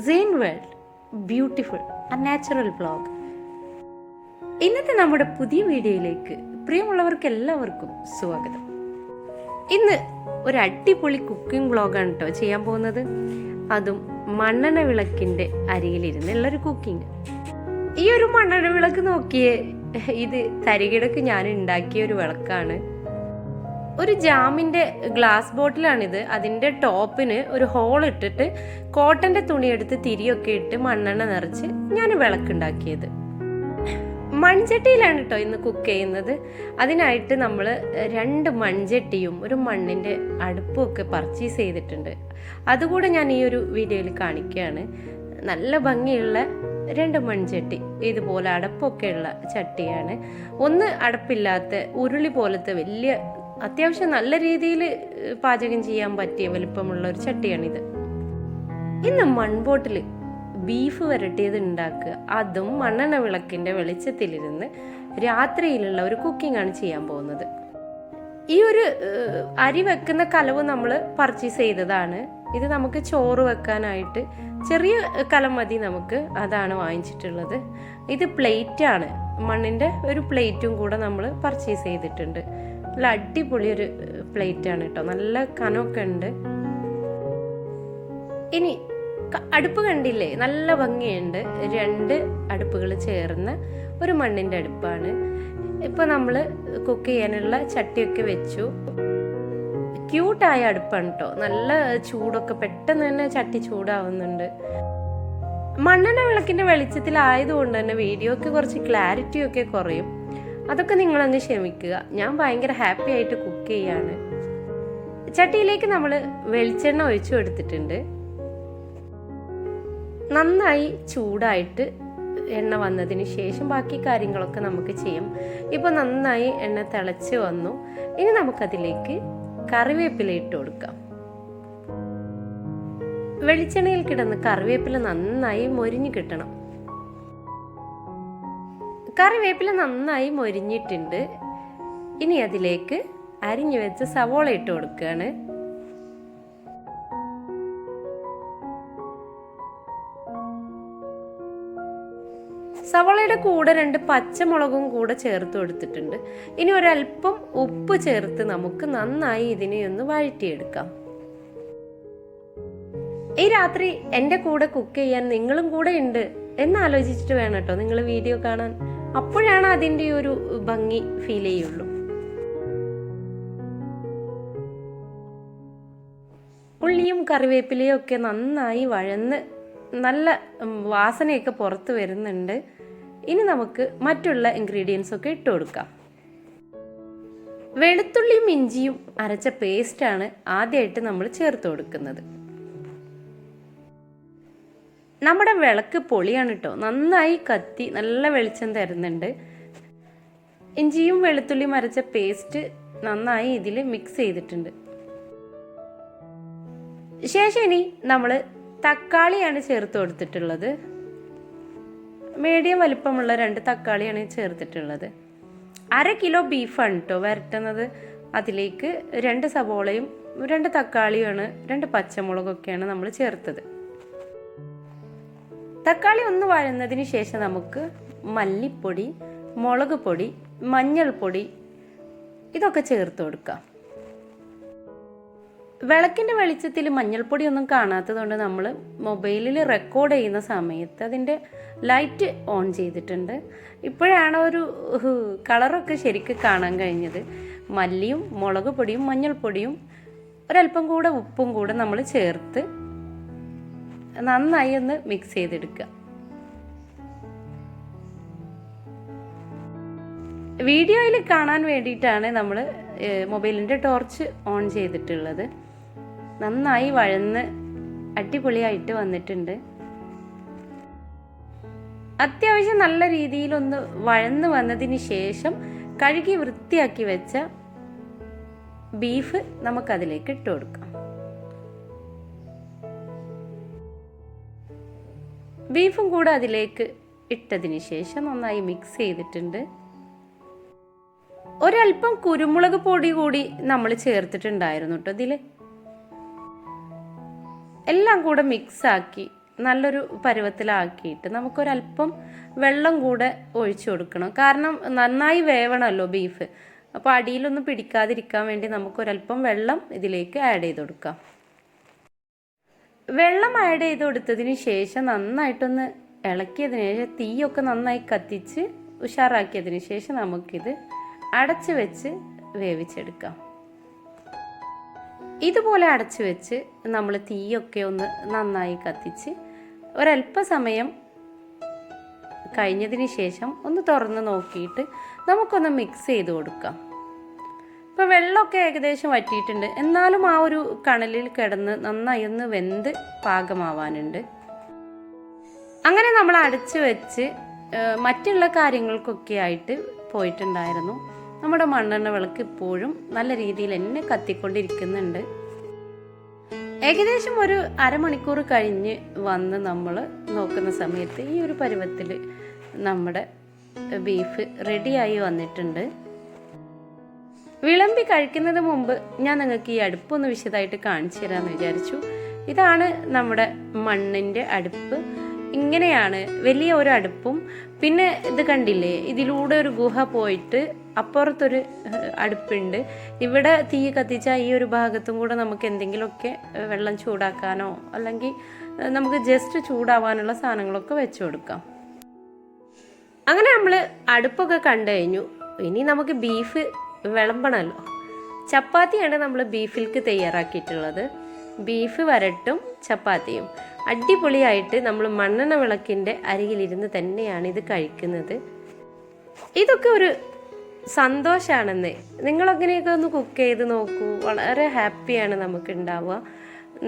Zain world beautiful and natural vlog. ഇന്നത്തെ നമ്മുടെ പുതിയ വീഡിയോയിലേക്ക് പ്രിയമുള്ളവർക്ക് എല്ലാവർക്കും സ്വാഗതം. ഇന്ന് ഒരു അടിപൊളി കുക്കിംഗ് വ്ളോഗാണ് കേട്ടോ ചെയ്യാൻ പോകുന്നത്. അതും മണ്ണെണ്ണ വിളക്കിൻ്റെ അരികിലിരുന്നുള്ളൊരു കുക്കിംഗ്. ഈ ഒരു മണ്ണെണ്ണ വിളക്ക് നോക്കിയേ, ഇത് തരികിടക്ക് ഞാൻ ഉണ്ടാക്കിയ ഒരു വിളക്കാണ്. ഒരു ജാമിൻ്റെ ഗ്ലാസ് ബോട്ടിലാണിത്. അതിൻ്റെ ടോപ്പിന് ഒരു ഹോൾ ഇട്ടിട്ട് കോട്ടൻ്റെ തുണിയെടുത്ത് തിരിയൊക്കെ ഇട്ട് മണ്ണെണ്ണ നിറച്ച് ഞാൻ വിളക്കുണ്ടാക്കിയത്. മൺചട്ടിയിലാണ് കേട്ടോ ഇന്ന് കുക്ക് ചെയ്യുന്നത്. അതിനായിട്ട് നമ്മൾ 2 മൺചട്ടിയും ഒരു മണ്ണിൻ്റെ അടുപ്പും ഒക്കെ പർച്ചേസ് ചെയ്തിട്ടുണ്ട്. അതുകൂടെ ഞാൻ ഈ ഒരു വീഡിയോയിൽ കാണിക്കുകയാണ്. നല്ല ഭംഗിയുള്ള 2 മൺചട്ടി, ഇതുപോലെ അടപ്പൊക്കെ ഉള്ള ചട്ടിയാണ്. ഒന്ന് അടപ്പില്ലാത്ത ഉരുളി പോലത്തെ വലിയ, അത്യാവശ്യം നല്ല രീതിയിൽ പാചകം ചെയ്യാൻ പറ്റിയ വലിപ്പമുള്ള ഒരു ചട്ടിയാണിത്. ഇന്ന് മൺബോട്ടിൽ ബീഫ് വരട്ടിയത് ഉണ്ടാക്കുക, അതും മണ്ണെണ്ണ വിളക്കിൻ്റെ വെളിച്ചത്തിലിരുന്ന് രാത്രിയിലുള്ള ഒരു കുക്കിംഗ് ആണ് ചെയ്യാൻ പോകുന്നത്. ഈ ഒരു അരി വെക്കുന്ന കലവ് നമ്മൾ പർച്ചേസ് ചെയ്തതാണ്. ഇത് നമുക്ക് ചോറ് വെക്കാനായിട്ട് ചെറിയ കലം മതി നമുക്ക്, അതാണ് വാങ്ങിച്ചിട്ടുള്ളത്. ഇത് പ്ലേറ്റാണ്, മണ്ണിൻ്റെ ഒരു പ്ലേറ്റും കൂടെ നമ്മൾ പർച്ചേസ് ചെയ്തിട്ടുണ്ട്. നല്ല അടിപൊളി ഒരു പ്ലേറ്റ് ആണ് കേട്ടോ, നല്ല കനമൊക്കെ ഉണ്ട്. ഇനി അടുപ്പ് കണ്ടില്ലേ, നല്ല ഭംഗിയുണ്ട്. 2 അടുപ്പുകൾ ചേർന്ന ഒരു മണ്ണിൻ്റെ അടുപ്പാണ്. ഇപ്പം നമ്മൾ കുക്ക് ചെയ്യാനുള്ള ചട്ടിയൊക്കെ വെച്ചു. ക്യൂട്ടായ അടുപ്പാണ് കേട്ടോ, നല്ല ചൂടൊക്കെ പെട്ടെന്ന് തന്നെ ചട്ടി ചൂടാവുന്നുണ്ട്. മണ്ണെണ്ണ വിളക്കിൻ്റെ വെളിച്ചത്തിലായതുകൊണ്ട് തന്നെ വീഡിയോക്ക് കുറച്ച് ക്ലാരിറ്റിയൊക്കെ കുറയും. അതൊക്കെ നിങ്ങളങ്ങ് ക്ഷമിക്കുക. ഞാൻ ഭയങ്കര ഹാപ്പി ആയിട്ട് കുക്ക് ചെയ്യാണ്. ചട്ടിയിലേക്ക് നമ്മൾ വെളിച്ചെണ്ണ ഒഴിച്ചു കൊടുത്തിട്ടുണ്ട്. നന്നായി ചൂടായിട്ട് എണ്ണ വന്നതിന് ശേഷം ബാക്കി കാര്യങ്ങളൊക്കെ നമുക്ക് ചെയ്യാം. ഇപ്പോൾ നന്നായി എണ്ണ തിളച്ച് വന്നു. ഇനി നമുക്കതിലേക്ക് കറിവേപ്പില ഇട്ട് കൊടുക്കാം. വെളിച്ചെണ്ണയിൽ കിടന്ന് കറിവേപ്പില നന്നായി മൊരിഞ്ഞു കിട്ടണം. കറിവേപ്പില നന്നായി മൊരിഞ്ഞിട്ടുണ്ട്. ഇനി അതിലേക്ക് അരിഞ്ഞു വെച്ച് സവോള ഇട്ട് കൊടുക്കുകയാണ്. സവോളയുടെ കൂടെ 2 പച്ചമുളകും കൂടെ ചേർത്ത് കൊടുത്തിട്ടുണ്ട്. ഇനി ഒരല്പം ഉപ്പ് ചേർത്ത് നമുക്ക് നന്നായി ഇതിനെ ഒന്ന് വഴറ്റിയെടുക്കാം. ഈ രാത്രി എൻ്റെ കൂടെ കുക്ക് ചെയ്യാൻ നിങ്ങളും കൂടെ ഉണ്ട് എന്നാലോചിച്ചിട്ട് വേണം കേട്ടോ നിങ്ങൾ വീഡിയോ കാണാൻ. അപ്പോഴാണ് അതിൻ്റെ ഒരു ഭംഗി ഫീൽ ചെയ്യുള്ളൂ. ഉള്ളിയും കറിവേപ്പിലയും ഒക്കെ നന്നായി വഴന്ന് നല്ല വാസനയൊക്കെ പുറത്ത് വരുന്നുണ്ട്. ഇനി നമുക്ക് മറ്റുള്ള ഇൻഗ്രീഡിയൻസ് ഒക്കെ ഇട്ട് കൊടുക്കാം. വെളുത്തുള്ളിയും ഇഞ്ചിയും അരച്ച പേസ്റ്റാണ് ആദ്യമായിട്ട് നമ്മൾ ചേർത്ത് കൊടുക്കുന്നത്. നമ്മുടെ വിളക്ക് പൊളിയാണ് കേട്ടോ, നന്നായി കത്തി നല്ല വെളിച്ചം തരുന്നുണ്ട്. ഇഞ്ചിയും വെളുത്തുള്ളിയും അരച്ച പേസ്റ്റ് നന്നായി ഇതിൽ മിക്സ് ചെയ്തിട്ടുണ്ട്. ശേഷം ഇനി നമ്മൾ തക്കാളിയാണ് ചേർത്ത് കൊടുത്തിട്ടുള്ളത്. മീഡിയം വലിപ്പമുള്ള 2 തക്കാളിയാണ് ചേർത്തിട്ടുള്ളത്. 1/2 കിലോ ബീഫാണ് കേട്ടോ വരട്ടുന്നത്. അതിലേക്ക് 2 സവോളയും 2 തക്കാളിയുമാണ്, 2 പച്ചമുളകൊക്കെയാണ് നമ്മൾ ചേർത്തത്. തക്കാളി ഒന്ന് വഴന്നതിന് ശേഷം നമുക്ക് മല്ലിപ്പൊടി, മുളക് പൊടി, മഞ്ഞൾപ്പൊടി ഇതൊക്കെ ചേർത്ത് കൊടുക്കാം. വിളക്കിൻ്റെ വെളിച്ചത്തിൽ മഞ്ഞൾപ്പൊടി ഒന്നും കാണാത്തതുകൊണ്ട് നമ്മൾ മൊബൈലിൽ റെക്കോർഡ് ചെയ്യുന്ന സമയത്ത് അതിൻ്റെ ലൈറ്റ് ഓൺ ചെയ്തിട്ടുണ്ട്. ഇപ്പോഴാണ് ഒരു കളറൊക്കെ ശരിക്കും കാണാൻ കഴിഞ്ഞത്. മല്ലിയും മുളക് പൊടിയും മഞ്ഞൾപ്പൊടിയും ഒരല്പം കൂടെ ഉപ്പും കൂടെ നമ്മൾ ചേർത്ത് നന്നായി ഒന്ന് മിക്സ് ചെയ്തെടുക്കുക. വീഡിയോയിൽ കാണാൻ വേണ്ടിയിട്ടാണ് നമ്മൾ മൊബൈലിൻ്റെ ടോർച്ച് ഓൺ ചെയ്തിട്ടുള്ളത്. നന്നായി വഴന്ന് അടിപൊളിയായിട്ട് വന്നിട്ടുണ്ട്. അത്യാവശ്യം നല്ല രീതിയിലൊന്ന് വഴന്ന് വന്നതിന് ശേഷം കഴുകി വൃത്തിയാക്കി വെച്ച ബീഫ് നമുക്കതിലേക്ക് ഇട്ട് കൊടുക്കാം. ബീഫും കൂടെ അതിലേക്ക് ഇട്ടതിന് ശേഷം നന്നായി മിക്സ് ചെയ്തിട്ടുണ്ട്. ഒരല്പം കുരുമുളക് പൊടി കൂടി നമ്മൾ ചേർത്തിട്ടുണ്ടായിരുന്നു കേട്ടോ ഇതിൽ. എല്ലാം കൂടെ മിക്സാക്കി നല്ലൊരു പരുവത്തിലാക്കിയിട്ട് നമുക്കൊരല്പം വെള്ളം കൂടെ ഒഴിച്ചു കൊടുക്കണം. കാരണം നന്നായി വേവണമല്ലോ ബീഫ്. അപ്പോൾ അടിയിലൊന്നും പിടിക്കാതിരിക്കാൻ വേണ്ടി നമുക്കൊരല്പം വെള്ളം ഇതിലേക്ക് ആഡ് ചെയ്ത് കൊടുക്കാം. വെള്ളം ആഡ് ചെയ്ത് കൊടുത്തതിന് ശേഷം നന്നായിട്ടൊന്ന് ഇളക്കിയതിന് ശേഷം തീയൊക്കെ നന്നായി കത്തിച്ച് ഉഷാറാക്കിയതിന് ശേഷം നമുക്കിത് അടച്ചു വെച്ച് വേവിച്ചെടുക്കാം. ഇതുപോലെ അടച്ചു വെച്ച് നമ്മൾ തീയൊക്കെ ഒന്ന് നന്നായി കത്തിച്ച് ഒരല്പസമയം കഴിഞ്ഞതിന് ശേഷം ഒന്ന് തുറന്ന് നോക്കിയിട്ട് നമുക്കൊന്ന് മിക്സ് ചെയ്ത് കൊടുക്കാം. ഇപ്പോൾ വെള്ളമൊക്കെ ഏകദേശം വറ്റിയിട്ടുണ്ട്, എന്നാലും ആ ഒരു കണലിൽ കിടന്ന് നന്നായി ഒന്ന് വെന്ത് പാകമാവാനുണ്ട്. അങ്ങനെ നമ്മൾ അടച്ചു വെച്ച് മറ്റുള്ള കാര്യങ്ങൾക്കൊക്കെ ആയിട്ട് പോയിട്ടുണ്ടായിരുന്നു. നമ്മുടെ മണ്ണെണ്ണ വിളക്ക് ഇപ്പോഴും നല്ല രീതിയിൽ തന്നെ കത്തിക്കൊണ്ടിരിക്കുന്നുണ്ട്. ഏകദേശം ഒരു അരമണിക്കൂർ കഴിഞ്ഞ് വന്ന് നമ്മൾ നോക്കുന്ന സമയത്ത് ഈ ഒരു പരുവത്തിൽ നമ്മുടെ ബീഫ് റെഡിയായി വന്നിട്ടുണ്ട്. വിളമ്പി കഴിക്കുന്നതിന് മുമ്പ് ഞാൻ നിങ്ങൾക്ക് ഈ അടുപ്പൊന്ന് വിശദമായിട്ട് കാണിച്ചു തരാമെന്ന് വിചാരിച്ചു. ഇതാണ് നമ്മുടെ മണ്ണിൻ്റെ അടുപ്പ്. ഇങ്ങനെയാണ് വലിയ ഒരു അടുപ്പും. പിന്നെ ഇത് കണ്ടില്ലേ, ഇതിലൂടെ ഒരു ഗുഹ പോയിട്ട് അപ്പുറത്തൊരു അടുപ്പുണ്ട്. ഇവിടെ തീ കത്തിച്ചാൽ ഈ ഒരു ഭാഗത്തും കൂടെ നമുക്ക് എന്തെങ്കിലുമൊക്കെ വെള്ളം ചൂടാക്കാനോ അല്ലെങ്കിൽ നമുക്ക് ജസ്റ്റ് ചൂടാവാനുള്ള സാധനങ്ങളൊക്കെ വെച്ച് കൊടുക്കാം. അങ്ങനെ നമ്മൾ അടുപ്പൊക്കെ കണ്ടു കഴിഞ്ഞു. ഇനി നമുക്ക് ബീഫ് വിളമ്പണമല്ലോ. ചപ്പാത്തിയാണ് നമ്മൾ ബീഫിലേക്ക് തയ്യാറാക്കിയിട്ടുള്ളത്. ബീഫ് വരട്ടും ചപ്പാത്തിയും അടിപൊളിയായിട്ട് നമ്മൾ മണ്ണെണ്ണ വിളക്കിൻ്റെ അരികിലിരുന്ന് തന്നെയാണ് ഇത് കഴിക്കുന്നത്. ഇതൊക്കെ ഒരു സന്തോഷമാണെന്ന്. നിങ്ങളങ്ങനെയൊക്കെ ഒന്ന് കുക്ക് ചെയ്ത് നോക്കൂ. വളരെ ഹാപ്പിയാണ് നമുക്ക് ഉണ്ടാവുക.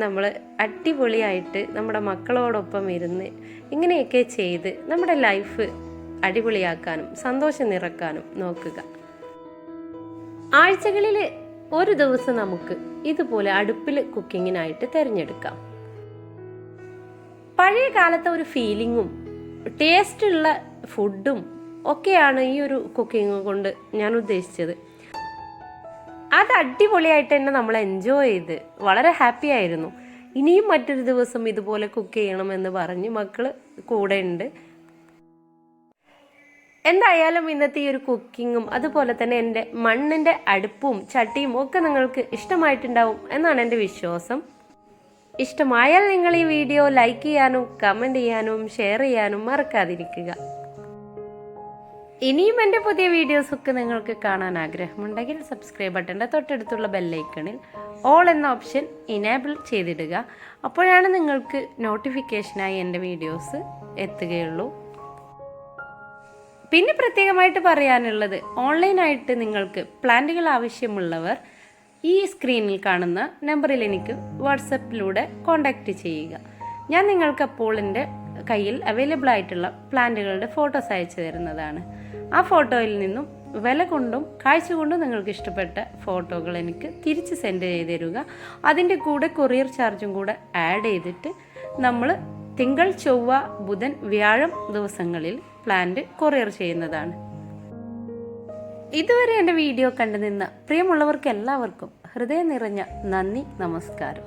നമ്മൾ അടിപൊളിയായിട്ട് നമ്മുടെ മക്കളോടൊപ്പം ഇരുന്ന് ഇങ്ങനെയൊക്കെ ചെയ്ത് നമ്മുടെ ലൈഫ് അടിപൊളിയാക്കാനും സന്തോഷം നിറക്കാനും നോക്കുക. ആഴ്ചകളിൽ ഒരു ദിവസം നമുക്ക് ഇതുപോലെ അടുപ്പിൽ കുക്കിങ്ങിനായിട്ട് തിരഞ്ഞെടുക്കാം. പഴയ കാലത്തെ ഒരു ഫീലിങ്ങും ടേസ്റ്റുള്ള ഫുഡും ഒക്കെയാണ് ഈ ഒരു കുക്കിങ് കൊണ്ട് ഞാൻ ഉദ്ദേശിച്ചത്. അത് അടിപൊളിയായിട്ട് തന്നെ നമ്മൾ എൻജോയ് ചെയ്ത് വളരെ ഹാപ്പി ആയിരുന്നു. ഇനിയും മറ്റൊരു ദിവസം ഇതുപോലെ കുക്ക് ചെയ്യണമെന്ന് പറഞ്ഞ് മക്കൾ കൂടെ ഉണ്ട്. എന്തായാലും ഇന്നത്തെ ഈ ഒരു കുക്കിങ്ങും അതുപോലെ തന്നെ എൻ്റെ മണ്ണിൻ്റെ അടുപ്പും ചട്ടിയും ഒക്കെ നിങ്ങൾക്ക് ഇഷ്ടമായിട്ടുണ്ടാവും എന്നാണ് എൻ്റെ വിശ്വാസം. ഇഷ്ടമായാൽ നിങ്ങൾ ഈ വീഡിയോ ലൈക്ക് ചെയ്യാനും കമൻറ്റ് ചെയ്യാനും ഷെയർ ചെയ്യാനും മറക്കാതിരിക്കുക. ഇനിയും എൻ്റെ പുതിയ വീഡിയോസൊക്കെ നിങ്ങൾക്ക് കാണാൻ ആഗ്രഹമുണ്ടെങ്കിൽ സബ്സ്ക്രൈബ് ബട്ടൻ്റെ തൊട്ടടുത്തുള്ള ബെല്ലൈക്കണിൽ ഓൾ എന്ന ഓപ്ഷൻ ഇനേബിൾ ചെയ്തിടുക. അപ്പോഴാണ് നിങ്ങൾക്ക് നോട്ടിഫിക്കേഷനായി എൻ്റെ വീഡിയോസ് എത്തുകയുള്ളൂ. പിന്നെ പ്രത്യേകമായിട്ട് പറയാനുള്ളത്, ഓൺലൈനായിട്ട് നിങ്ങൾക്ക് പ്ലാന്റുകൾ ആവശ്യമുള്ളവർ ഈ സ്ക്രീനിൽ കാണുന്ന നമ്പറിൽ എനിക്ക് വാട്സപ്പിലൂടെ കോൺടാക്റ്റ് ചെയ്യുക. ഞാൻ നിങ്ങൾക്ക് അപ്പോൾ എൻ്റെ കയ്യിൽ അവൈലബിൾ ആയിട്ടുള്ള പ്ലാന്റുകളുടെ ഫോട്ടോസ് അയച്ചു തരുന്നതാണ്. ആ ഫോട്ടോയിൽ നിന്നും വില കൊണ്ടും കാഴ്ച കൊണ്ടും നിങ്ങൾക്ക് ഇഷ്ടപ്പെട്ട ഫോട്ടോകൾ എനിക്ക് തിരിച്ച് സെൻഡ് ചെയ്ത് തരിക. അതിൻ്റെ കൂടെ കൊറിയർ ചാർജും കൂടെ ആഡ് ചെയ്തിട്ട് നമ്മൾ തിങ്കൾ, ചൊവ്വ, ബുധൻ, വ്യാഴം ദിവസങ്ങളിൽ പ്ലാന്റ് കൊറിയർ ചെയ്യുന്നതാണ്. ഇതുവരെ എൻ്റെ വീഡിയോ കണ്ടു നിന്ന പ്രിയമുള്ളവർക്ക് എല്ലാവർക്കും ഹൃദയം നിറഞ്ഞ നന്ദി, നമസ്കാരം.